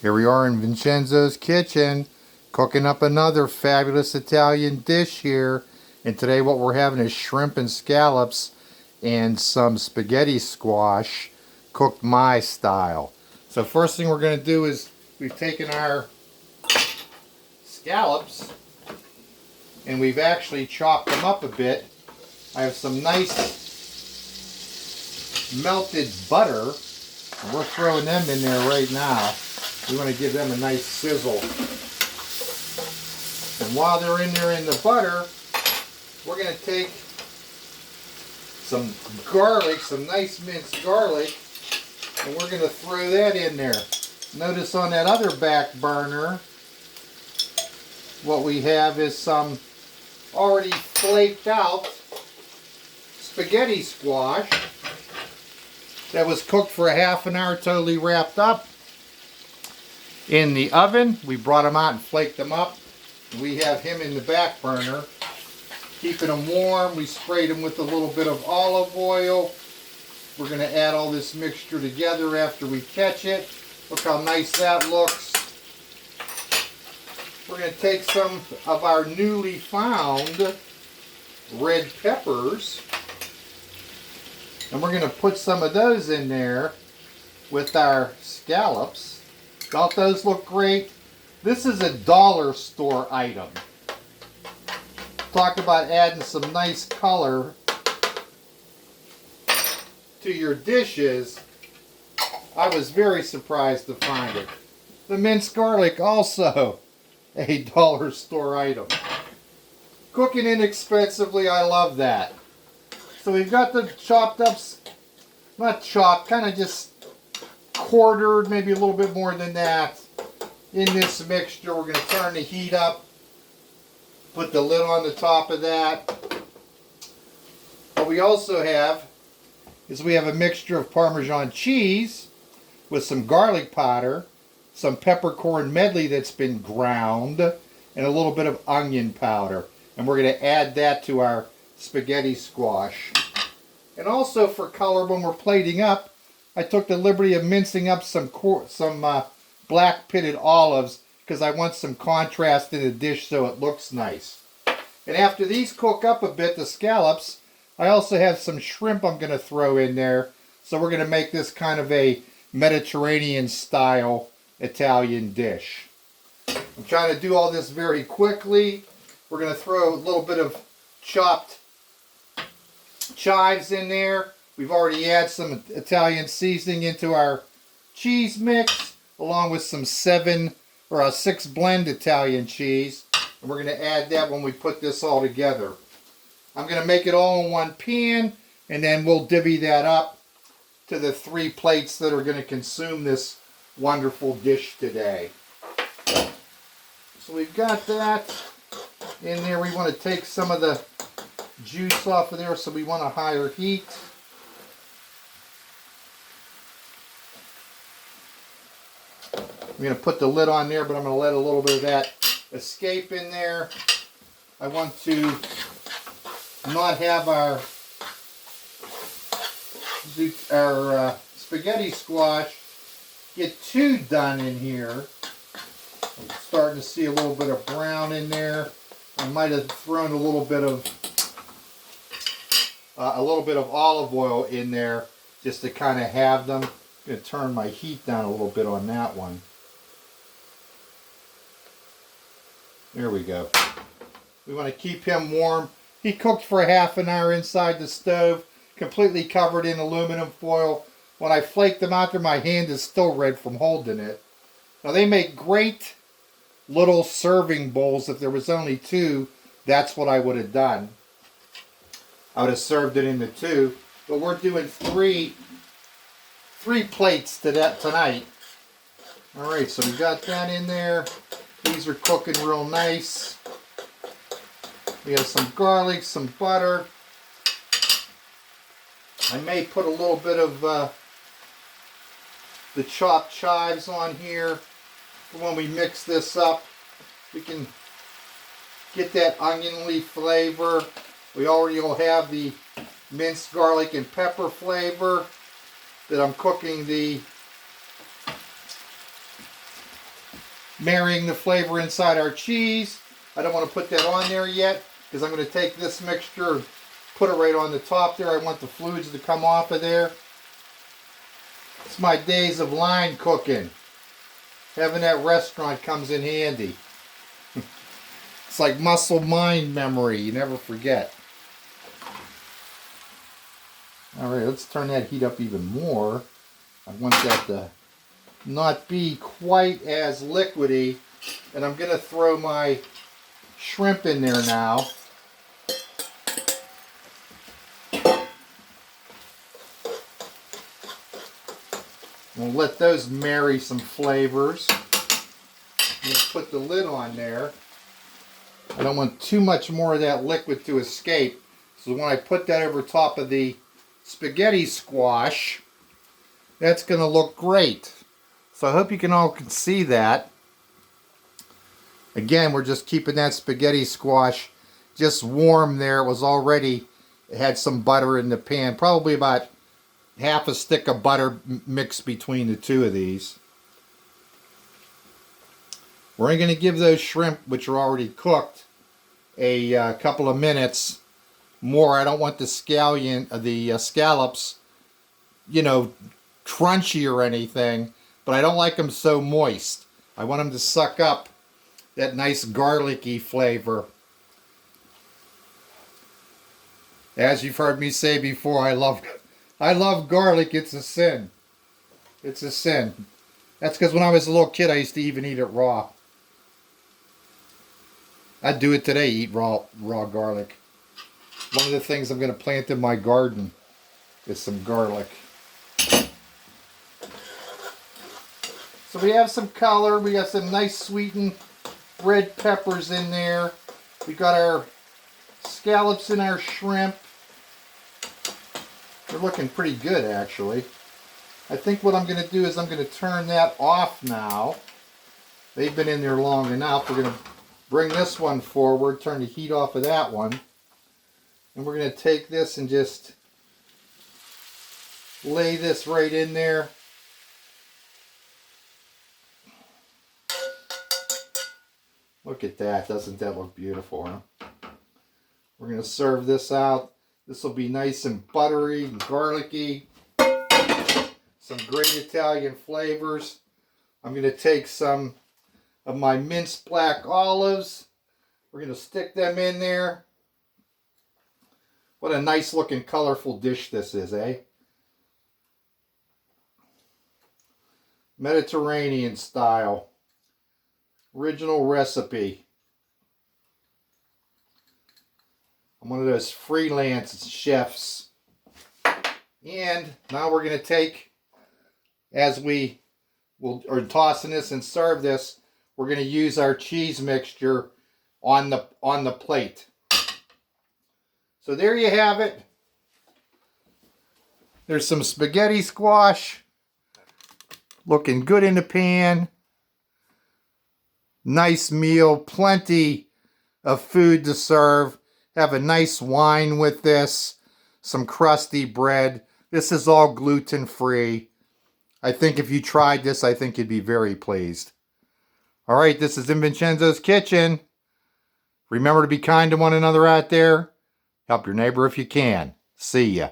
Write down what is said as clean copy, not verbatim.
Here we are in Vincenzo's kitchen, cooking up another fabulous Italian dish here. And today what we're having is shrimp and scallops and some spaghetti squash, cooked my style. So first thing we're going to do is we've taken our scallops and we've actually chopped them up a bit. I have some nice melted butter, and we're throwing them in there right now. We want to give them a nice sizzle. And while they're in there in the butter, we're going to take some garlic, some nice minced garlic, and we're going to throw that in there. Notice on that other back burner, what we have is some already flaked out spaghetti squash that was cooked for a half an hour, totally wrapped up in the oven. We brought them out and flaked them up. We have him in the back burner, keeping them warm. We sprayed them with a little bit of olive oil. We're going to add all this mixture together after we catch it. Look how nice that looks. We're going to take some of our newly found red peppers, and we're going to put some of those in there with our scallops. Don't those look great? This is a dollar store item. Talk about adding some nice color to your dishes. I was very surprised to find it. The minced garlic, also a dollar store item. Cooking inexpensively, I love that. So we've got the chopped up, not chopped, kind of just quartered, maybe a little bit more than that, in this mixture. We're going to turn the heat up, put the lid on the top of that. What we also have is we have a mixture of Parmesan cheese with some garlic powder, some peppercorn medley that's been ground, and a little bit of onion powder. And we're going to add that to our spaghetti squash. And also for color, when we're plating up, I took the liberty of mincing up some black pitted olives because I want some contrast in the dish so it looks nice. And after these cook up a bit, the scallops, I also have some shrimp I'm going to throw in there. So we're going to make this kind of a Mediterranean style Italian dish. I'm trying to do all this very quickly. We're going to throw a little bit of chopped chives in there. We've already added some Italian seasoning into our cheese mix, along with some 6 blend Italian cheese. And we're going to add that when we put this all together. I'm going to make it all in one pan, and then we'll divvy that up to the 3 plates that are going to consume this wonderful dish today. So we've got that in there. We want to take some of the juice off of there, so we want a higher heat. I'm going to put the lid on there, but I'm going to let a little bit of that escape in there. I want to not have our spaghetti squash get too done in here. I'm starting to see a little bit of brown in there. I might have thrown a little bit of olive oil in there just to kind of have them. I'm going to turn my heat down a little bit on that one. There we go. We want to keep him warm. He cooked for a half an hour inside the stove, completely covered in aluminum foil. When I flaked them out there, my hand is still red from holding it. Now they make great little serving bowls. If there was only 2, that's what I would have done. I would have served it into 2. But we're doing 3 plates to that tonight. Alright, so we got that in there. These are cooking real nice. We have some garlic, some butter. I may put a little bit of the chopped chives on here. When we mix this up, we can get that onionly flavor. We already will have the minced garlic and pepper flavor that I'm cooking the marrying the flavor inside our cheese. I don't want to put that on there yet because I'm going to take this mixture and put it right on the top there. I want the fluids to come off of there. It's my days of line cooking. Having that restaurant comes in handy. It's like muscle mind memory. You never forget. Alright, let's turn that heat up even more. I want that to not be quite as liquidy. And I'm going to throw my shrimp in there now. We'll let those marry some flavors. I'm going to put the lid on there. I don't want too much more of that liquid to escape. So when I put that over top of the spaghetti squash, that's going to look great. So I hope you can all see that. Again, we're just keeping that spaghetti squash just warm there. It had some butter in the pan. Probably about half a stick of butter mixed between the two of these. We're going to give those shrimp, which are already cooked, a couple of minutes more. I don't want the scallops, you know, crunchy or anything, but I don't like them so moist. I want them to suck up that nice garlicky flavor. As you've heard me say before, I love garlic. It's a sin. It's a sin. That's because when I was a little kid, I used to even eat it raw. I'd do it today, eat raw garlic. One of the things I'm going to plant in my garden is some garlic. So we have some color. We got some nice sweetened red peppers in there. We got our scallops and our shrimp. They're looking pretty good, actually. I think what I'm going to do is I'm going to turn that off now. They've been in there long enough. We're going to bring this one forward, turn the heat off of that one. And we're going to take this and just lay this right in there. Look at that. Doesn't that look beautiful, huh? We're going to serve this out. This will be nice and buttery and garlicky. Some great Italian flavors. I'm going to take some of my minced black olives. We're going to stick them in there. What a nice looking colorful dish this is, eh? Mediterranean style. Original recipe. I'm one of those freelance chefs. And now we're going to take, as we are tossing this and serve this, we're going to use our cheese mixture on the plate. So there you have it. There's some spaghetti squash. Looking good in the pan. Nice meal. Plenty of food to serve. Have a nice wine with this. Some crusty bread. This is all gluten-free. I think if you tried this, I think you'd be very pleased. All right, this is Vincenzo's Kitchen. Remember to be kind to one another out there. Help your neighbor if you can. See ya.